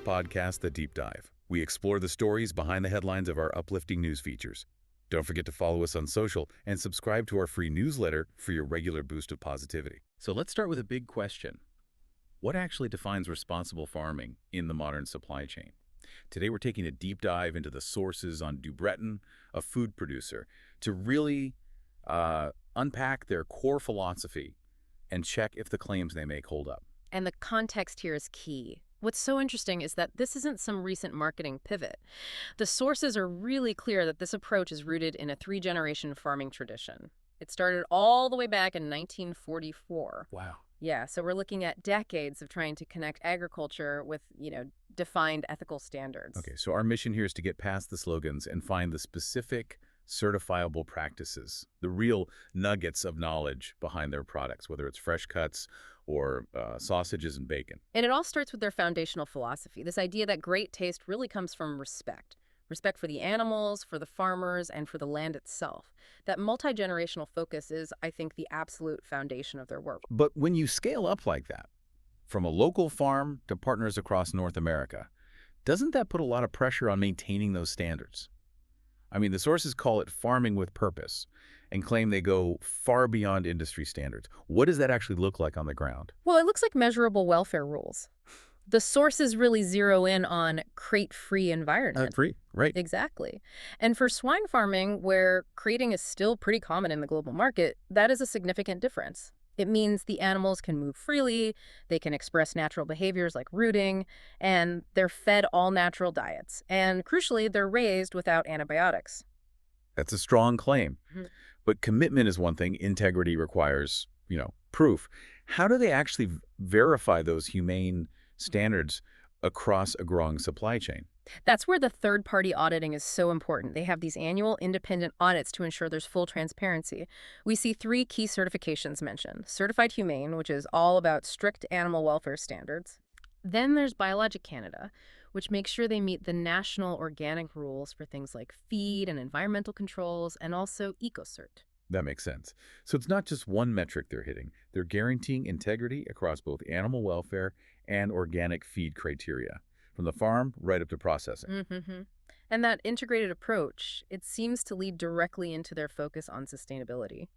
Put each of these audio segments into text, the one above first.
podcast, The Deep Dive. We explore the stories behind the headlines of our uplifting news features. Don't forget to follow us on social and subscribe to our free newsletter for your regular boost of positivity. So let's start with a big question. What actually defines responsible farming in the modern supply chain? Today we're taking a deep dive into the sources on duBreton, a food producer, to really unpack their core philosophy and check if the claims they make hold up. And the context here is key. What's so interesting is that this isn't some recent marketing pivot. The sources are really clear that this approach is rooted in a three-generation farming tradition. It started all the way back in 1944. Wow. Yeah, so we're looking at decades of trying to connect agriculture with, defined ethical standards. Okay, so our mission here is to get past the slogans and find the specific certifiable practices, the real nuggets of knowledge behind their products, whether it's fresh cuts or sausages and bacon. And it all starts with their foundational philosophy, this idea that great taste really comes from respect. Respect for the animals, for the farmers, and for the land itself. That multi-generational focus is, I think, the absolute foundation of their work. But when you scale up like that, from a local farm to partners across North America, doesn't that put a lot of pressure on maintaining those standards? I mean, the sources call it farming with purpose and claim they go far beyond industry standards. What does that actually look like on the ground? Well, it looks like measurable welfare rules. The sources really zero in on crate-free environment. Free, right. Exactly. And for swine farming, where crating is still pretty common in the global market, that is a significant difference. It means the animals can move freely, they can express natural behaviors like rooting, and they're fed all natural diets. And crucially, they're raised without antibiotics. That's a strong claim. Mhm. But commitment is one thing. Integrity requires, proof. How do they actually verify those humane standards across a growing supply chain? That's where the third-party auditing is so important. They have these annual independent audits to ensure there's full transparency. We see three key certifications mentioned. Certified Humane, which is all about strict animal welfare standards. Then there's Biologic Canada, which makes sure they meet the national organic rules for things like feed and environmental controls, and also EcoCert. That makes sense. So it's not just one metric they're hitting. They're guaranteeing integrity across both animal welfare and organic feed criteria, from the farm right up to processing. Mm-hmm. And that integrated approach, it seems to lead directly into their focus on sustainability.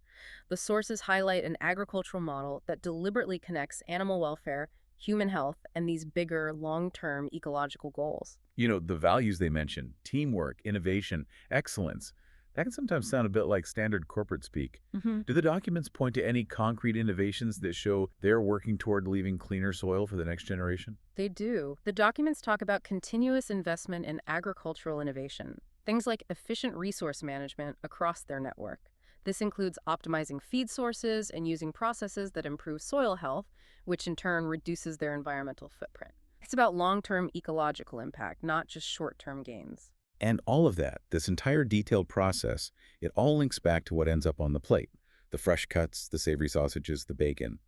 The sources highlight an agricultural model that deliberately connects animal welfare, human health, and these bigger, long-term ecological goals. The values they mention, teamwork, innovation, excellence, that can sometimes sound a bit like standard corporate speak. Mm-hmm. Do the documents point to any concrete innovations that show they're working toward leaving cleaner soil for the next generation? They do. The documents talk about continuous investment in agricultural innovation, things like efficient resource management across their network. This includes optimizing feed sources and using processes that improve soil health, which in turn reduces their environmental footprint. It's about long-term ecological impact, not just short-term gains. And all of that, this entire detailed process, it all links back to what ends up on the plate. The fresh cuts, the savory sausages, the bacon.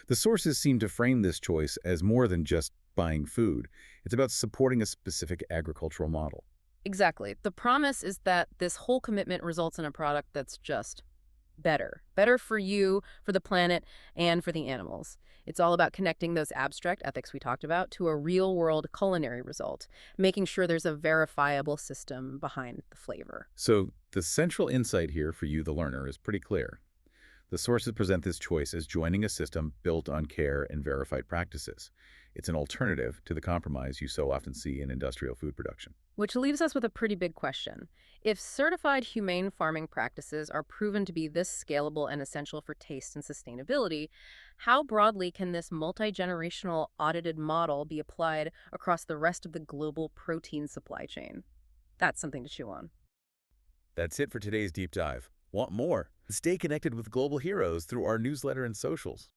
The sources seem to frame this choice as more than just buying food. It's about supporting a specific agricultural model. Exactly. The promise is that this whole commitment results in a product that's just better. Better for you, for the planet, and for the animals. It's all about connecting those abstract ethics we talked about to a real-world culinary result, making sure there's a verifiable system behind the flavor. So the central insight here for you, the learner, is pretty clear. The sources present this choice as joining a system built on care and verified practices. It's an alternative to the compromise you so often see in industrial food production. Which leaves us with a pretty big question. If certified humane farming practices are proven to be this scalable and essential for taste and sustainability, how broadly can this multi-generational audited model be applied across the rest of the global protein supply chain? That's something to chew on. That's it for today's deep dive. Want more? Stay connected with global heroes through our newsletter and socials.